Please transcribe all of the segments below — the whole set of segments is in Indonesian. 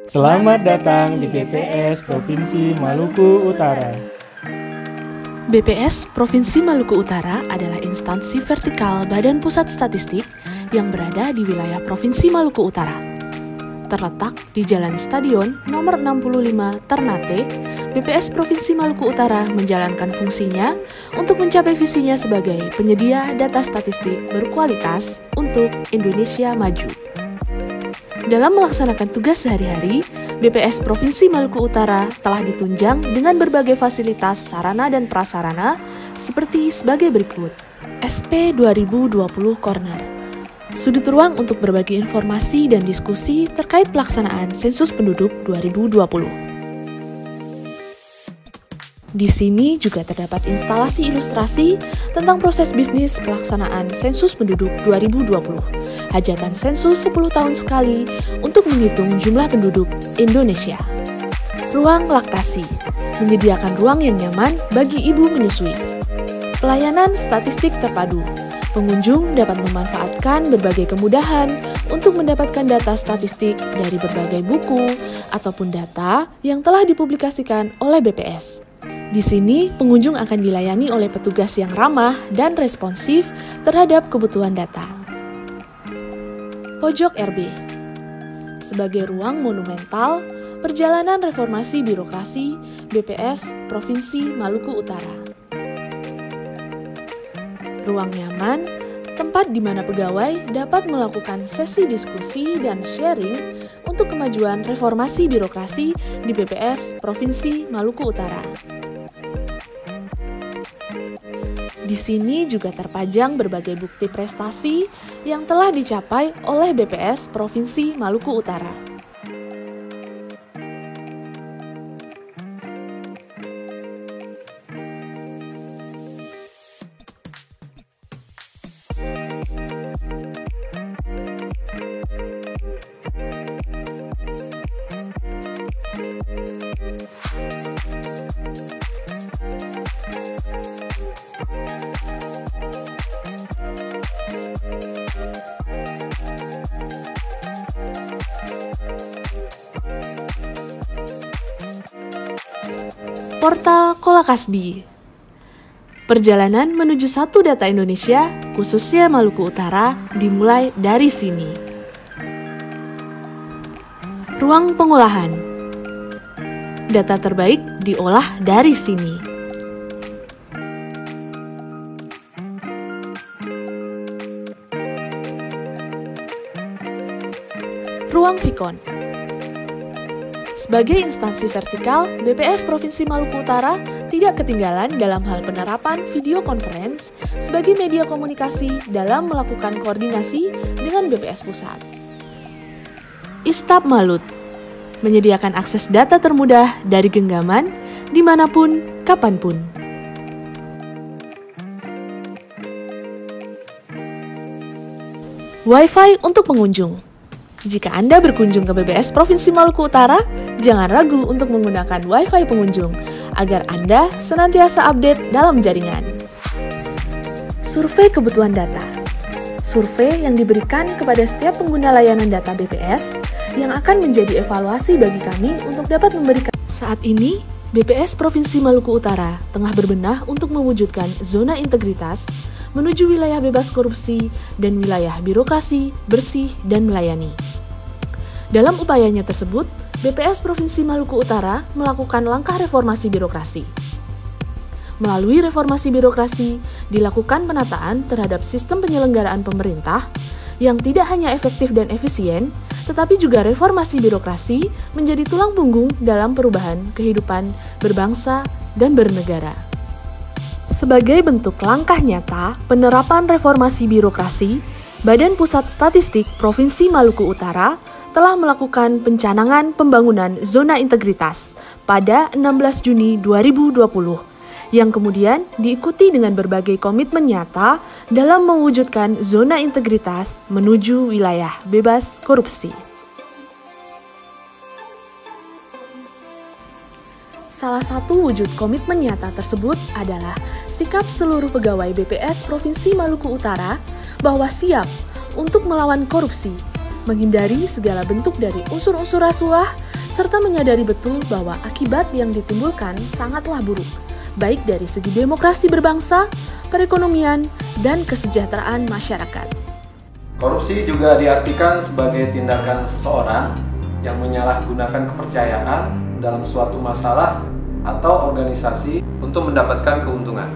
Selamat datang di BPS Provinsi Maluku Utara. BPS Provinsi Maluku Utara adalah instansi vertikal Badan Pusat Statistik yang berada di wilayah Provinsi Maluku Utara. Terletak di Jalan Stadion nomor 65 Ternate, BPS Provinsi Maluku Utara menjalankan fungsinya untuk mencapai visinya sebagai penyedia data statistik berkualitas untuk Indonesia Maju. Dalam melaksanakan tugas sehari-hari, BPS Provinsi Maluku Utara telah ditunjang dengan berbagai fasilitas sarana dan prasarana seperti sebagai berikut. SP 2020 Corner, sudut ruang untuk berbagi informasi dan diskusi terkait pelaksanaan sensus penduduk 2020. Di sini juga terdapat instalasi ilustrasi tentang proses bisnis pelaksanaan sensus penduduk 2020, hajatan sensus 10 tahun sekali untuk menghitung jumlah penduduk Indonesia. Ruang laktasi, menyediakan ruang yang nyaman bagi ibu menyusui. Pelayanan statistik terpadu, pengunjung dapat memanfaatkan berbagai kemudahan untuk mendapatkan data statistik dari berbagai buku ataupun data yang telah dipublikasikan oleh BPS. Di sini, pengunjung akan dilayani oleh petugas yang ramah dan responsif terhadap kebutuhan data. Pojok RB, sebagai ruang monumental perjalanan reformasi birokrasi BPS Provinsi Maluku Utara. Ruang nyaman, tempat di mana pegawai dapat melakukan sesi diskusi dan sharing untuk kemajuan reformasi birokrasi di BPS Provinsi Maluku Utara. Di sini juga terpajang berbagai bukti prestasi yang telah dicapai oleh BPS Provinsi Maluku Utara. Portal Kolakasbi, perjalanan menuju satu data Indonesia, khususnya Maluku Utara, dimulai dari sini. Ruang pengolahan, data terbaik diolah dari sini. Ruang Vikon, sebagai instansi vertikal, BPS Provinsi Maluku Utara tidak ketinggalan dalam hal penerapan video conference sebagai media komunikasi dalam melakukan koordinasi dengan BPS Pusat. Istab Malut, menyediakan akses data termudah dari genggaman, dimanapun, kapanpun. Wi-Fi untuk pengunjung. Jika Anda berkunjung ke BPS Provinsi Maluku Utara, jangan ragu untuk menggunakan Wi-Fi pengunjung agar Anda senantiasa update dalam jaringan. Survei kebutuhan data. Survei yang diberikan kepada setiap pengguna layanan data BPS yang akan menjadi evaluasi bagi kami untuk dapat memberikan. Saat ini, BPS Provinsi Maluku Utara tengah berbenah untuk mewujudkan zona integritas menuju wilayah bebas korupsi dan wilayah birokrasi bersih dan melayani. Dalam upayanya tersebut, BPS Provinsi Maluku Utara melakukan langkah reformasi birokrasi. Melalui reformasi birokrasi, dilakukan penataan terhadap sistem penyelenggaraan pemerintah yang tidak hanya efektif dan efisien, tetapi juga reformasi birokrasi menjadi tulang punggung dalam perubahan kehidupan berbangsa dan bernegara. Sebagai bentuk langkah nyata penerapan reformasi birokrasi, Badan Pusat Statistik Provinsi Maluku Utara telah melakukan pencanangan pembangunan zona integritas pada 16 Juni 2020, yang kemudian diikuti dengan berbagai komitmen nyata dalam mewujudkan zona integritas menuju wilayah bebas korupsi. Salah satu wujud komitmen nyata tersebut adalah sikap seluruh pegawai BPS Provinsi Maluku Utara bahwa siap untuk melawan korupsi menghindari segala bentuk dari unsur-unsur rasuah, serta menyadari betul bahwa akibat yang ditimbulkan sangatlah buruk, baik dari segi demokrasi berbangsa, perekonomian, dan kesejahteraan masyarakat. Korupsi juga diartikan sebagai tindakan seseorang yang menyalahgunakan kepercayaan dalam suatu masalah atau organisasi untuk mendapatkan keuntungan,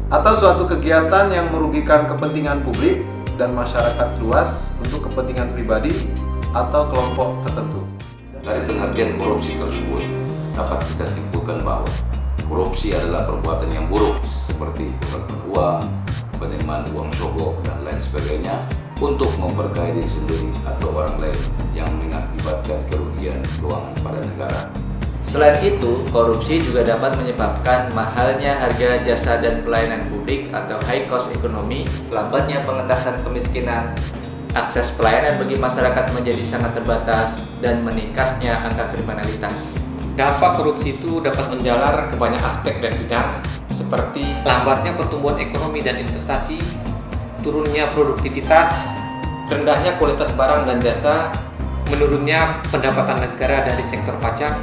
atau suatu kegiatan yang merugikan kepentingan publik dan masyarakat luas untuk kepentingan pribadi atau kelompok tertentu. Dari pengertian korupsi tersebut dapat kita simpulkan bahwa korupsi adalah perbuatan yang buruk seperti penggelapan uang, penerimaan uang sogok, dan lain sebagainya untuk memperkaya diri sendiri atau orang lain yang mengakibatkan kerugian keuangan pada negara. Selain itu, korupsi juga dapat menyebabkan mahalnya harga jasa dan pelayanan publik atau high cost ekonomi, lambatnya pengentasan kemiskinan, akses pelayanan bagi masyarakat menjadi sangat terbatas, dan meningkatnya angka kriminalitas. Dampak korupsi itu dapat menjalar ke banyak aspek dan bidang, seperti lambatnya pertumbuhan ekonomi dan investasi, turunnya produktivitas, rendahnya kualitas barang dan jasa, menurunnya pendapatan negara dari sektor pajak,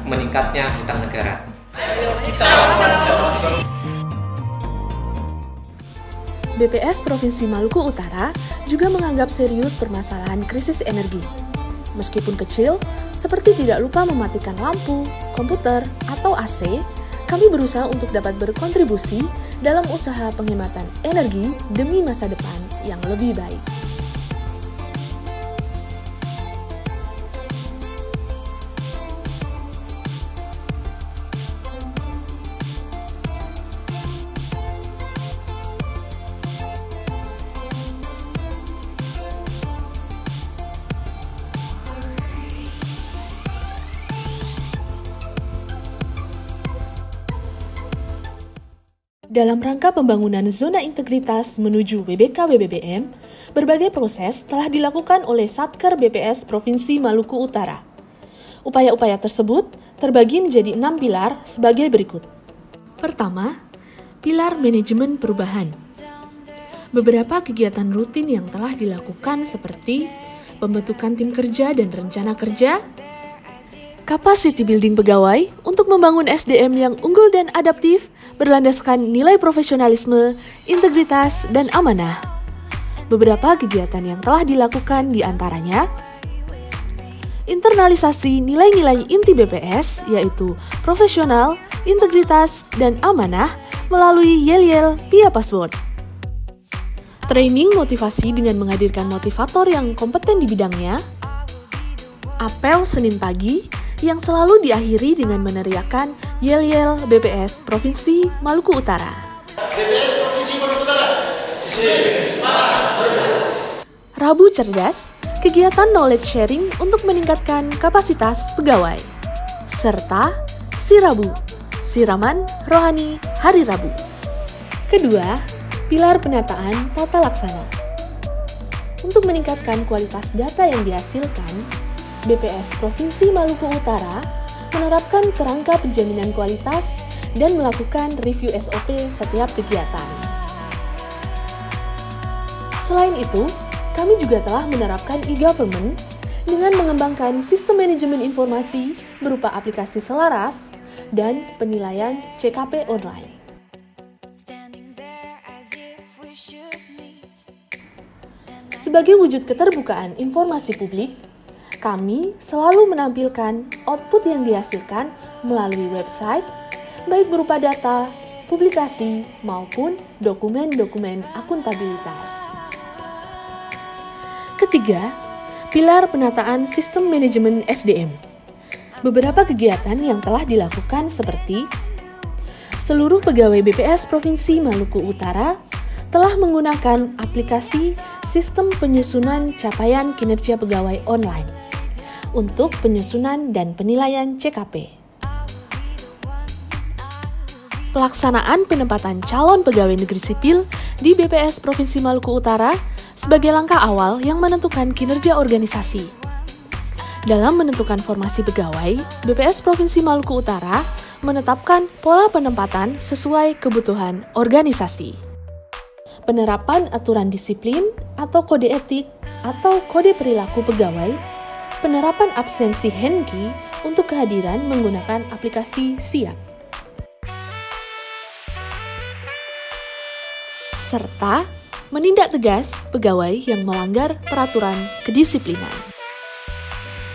meningkatnya hutang negara. BPS Provinsi Maluku Utara juga menganggap serius permasalahan krisis energi. Meskipun kecil, seperti tidak lupa mematikan lampu, komputer, atau AC, kami berusaha untuk dapat berkontribusi dalam usaha penghematan energi demi masa depan yang lebih baik. Dalam rangka pembangunan zona integritas menuju WBK WBBM, berbagai proses telah dilakukan oleh Satker BPS Provinsi Maluku Utara. Upaya-upaya tersebut terbagi menjadi 6 pilar sebagai berikut. Pertama, pilar manajemen perubahan. Beberapa kegiatan rutin yang telah dilakukan seperti pembentukan tim kerja dan rencana kerja, capacity building pegawai untuk membangun SDM yang unggul dan adaptif berlandaskan nilai profesionalisme, integritas, dan amanah. Beberapa kegiatan yang telah dilakukan diantaranya internalisasi nilai-nilai inti BPS yaitu profesional, integritas, dan amanah melalui Yel-Yel via password. Training motivasi dengan menghadirkan motivator yang kompeten di bidangnya. Apel Senin pagi yang selalu diakhiri dengan meneriakkan Yel-Yel BPS Provinsi Maluku Utara. BPS Provinsi Maluku Utara. Rabu cerdas, kegiatan knowledge sharing untuk meningkatkan kapasitas pegawai. Serta Si Rabu, siraman rohani hari Rabu. Kedua, pilar penataan tata laksana. Untuk meningkatkan kualitas data yang dihasilkan, BPS Provinsi Maluku Utara menerapkan kerangka penjaminan kualitas dan melakukan review SOP setiap kegiatan. Selain itu, kami juga telah menerapkan e-government dengan mengembangkan sistem manajemen informasi berupa aplikasi selaras dan penilaian CKP online. Sebagai wujud keterbukaan informasi publik, kami selalu menampilkan output yang dihasilkan melalui website, baik berupa data, publikasi, maupun dokumen-dokumen akuntabilitas. Ketiga, pilar penataan sistem manajemen SDM. Beberapa kegiatan yang telah dilakukan seperti seluruh pegawai BPS Provinsi Maluku Utara telah menggunakan aplikasi sistem penyusunan capaian kinerja pegawai online untuk penyusunan dan penilaian CKP. Pelaksanaan penempatan calon pegawai negeri sipil di BPS Provinsi Maluku Utara sebagai langkah awal yang menentukan kinerja organisasi. Dalam menentukan formasi pegawai, BPS Provinsi Maluku Utara menetapkan pola penempatan sesuai kebutuhan organisasi. Penerapan aturan disiplin atau kode etik atau kode perilaku pegawai, penerapan absensi Henki untuk kehadiran menggunakan aplikasi Siap, serta menindak tegas pegawai yang melanggar peraturan kedisiplinan.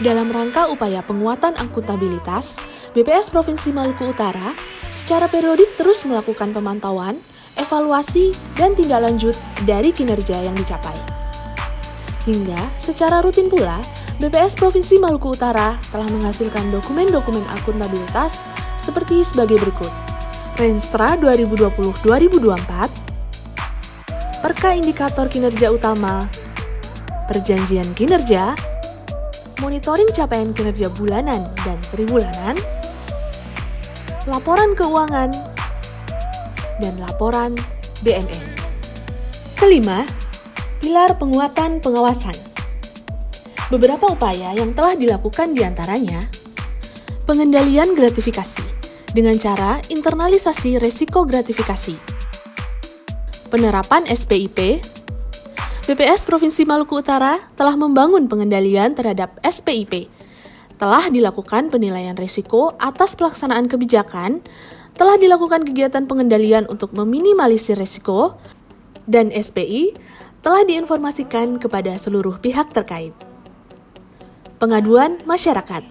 Dalam rangka upaya penguatan akuntabilitas, BPS Provinsi Maluku Utara secara periodik terus melakukan pemantauan, evaluasi, dan tindak lanjut dari kinerja yang dicapai. Hingga secara rutin pula, BPS Provinsi Maluku Utara telah menghasilkan dokumen-dokumen akuntabilitas seperti sebagai berikut. Renstra 2020-2024, Perka Indikator Kinerja Utama, Perjanjian Kinerja, Monitoring Capaian Kinerja Bulanan dan Tribulanan, Laporan Keuangan, dan Laporan BMN. Kelima, pilar penguatan pengawasan. Beberapa upaya yang telah dilakukan diantaranya, pengendalian gratifikasi dengan cara internalisasi resiko gratifikasi, penerapan SPIP. BPS Provinsi Maluku Utara telah membangun pengendalian terhadap SPIP. Telah dilakukan penilaian risiko atas pelaksanaan kebijakan, telah dilakukan kegiatan pengendalian untuk meminimalisir risiko, dan SPI telah diinformasikan kepada seluruh pihak terkait. Pengaduan masyarakat.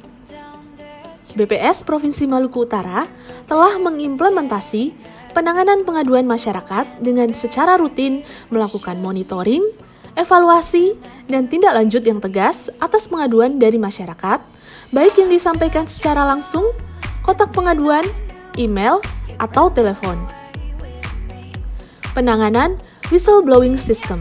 BPS Provinsi Maluku Utara telah mengimplementasi penanganan pengaduan masyarakat dengan secara rutin melakukan monitoring, evaluasi, dan tindak lanjut yang tegas atas pengaduan dari masyarakat, baik yang disampaikan secara langsung, kotak pengaduan, email, atau telepon. Penanganan whistleblowing system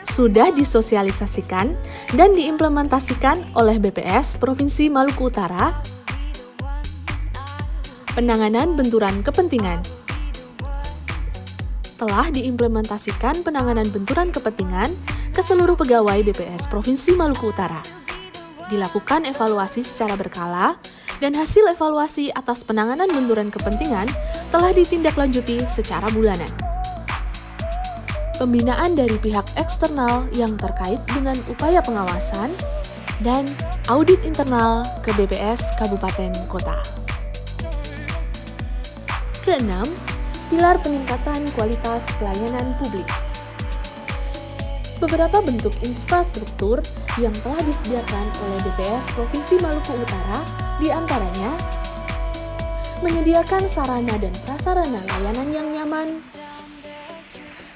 sudah disosialisasikan dan diimplementasikan oleh BPS Provinsi Maluku Utara. Penanganan benturan kepentingan telah diimplementasikan penanganan benturan kepentingan ke seluruh pegawai BPS Provinsi Maluku Utara. Dilakukan evaluasi secara berkala dan hasil evaluasi atas penanganan benturan kepentingan telah ditindaklanjuti secara bulanan. Pembinaan dari pihak eksternal yang terkait dengan upaya pengawasan dan audit internal ke BPS Kabupaten Kota. Keenam, pilar peningkatan kualitas pelayanan publik. Beberapa bentuk infrastruktur yang telah disediakan oleh BPS Provinsi Maluku Utara diantaranya menyediakan sarana dan prasarana layanan yang nyaman,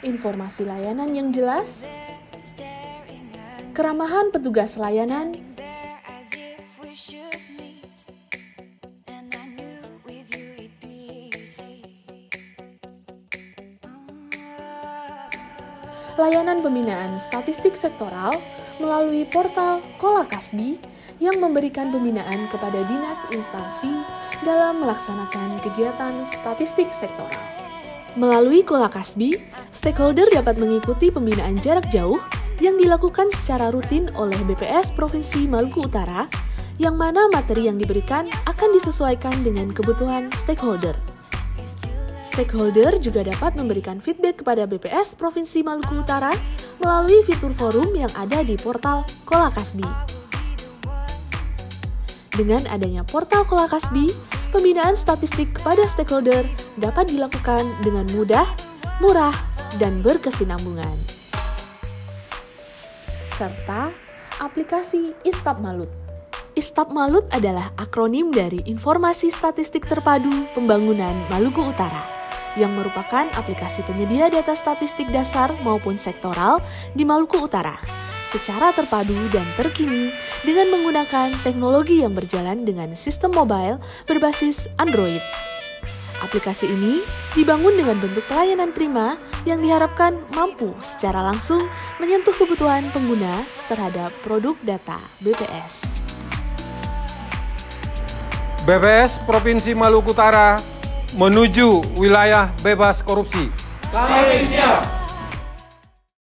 informasi layanan yang jelas, keramahan petugas layanan, layanan pembinaan statistik sektoral melalui portal Kolakasbi yang memberikan pembinaan kepada dinas instansi dalam melaksanakan kegiatan statistik sektoral. Melalui Kolakasbi, stakeholder dapat mengikuti pembinaan jarak jauh yang dilakukan secara rutin oleh BPS Provinsi Maluku Utara, yang mana materi yang diberikan akan disesuaikan dengan kebutuhan stakeholder. Stakeholder juga dapat memberikan feedback kepada BPS Provinsi Maluku Utara melalui fitur forum yang ada di portal Kolakasbi. Dengan adanya portal Kolakasbi, pembinaan statistik kepada stakeholder dapat dilakukan dengan mudah, murah, dan berkesinambungan. Serta aplikasi Istapmalut. Istapmalut adalah akronim dari Informasi Statistik Terpadu Pembangunan Maluku Utara, yang merupakan aplikasi penyedia data statistik dasar maupun sektoral di Maluku Utara, secara terpadu dan terkini dengan menggunakan teknologi yang berjalan dengan sistem mobile berbasis Android. Aplikasi ini dibangun dengan bentuk pelayanan prima yang diharapkan mampu secara langsung menyentuh kebutuhan pengguna terhadap produk data BPS. BPS Provinsi Maluku Utara menuju wilayah bebas korupsi. Kami siap.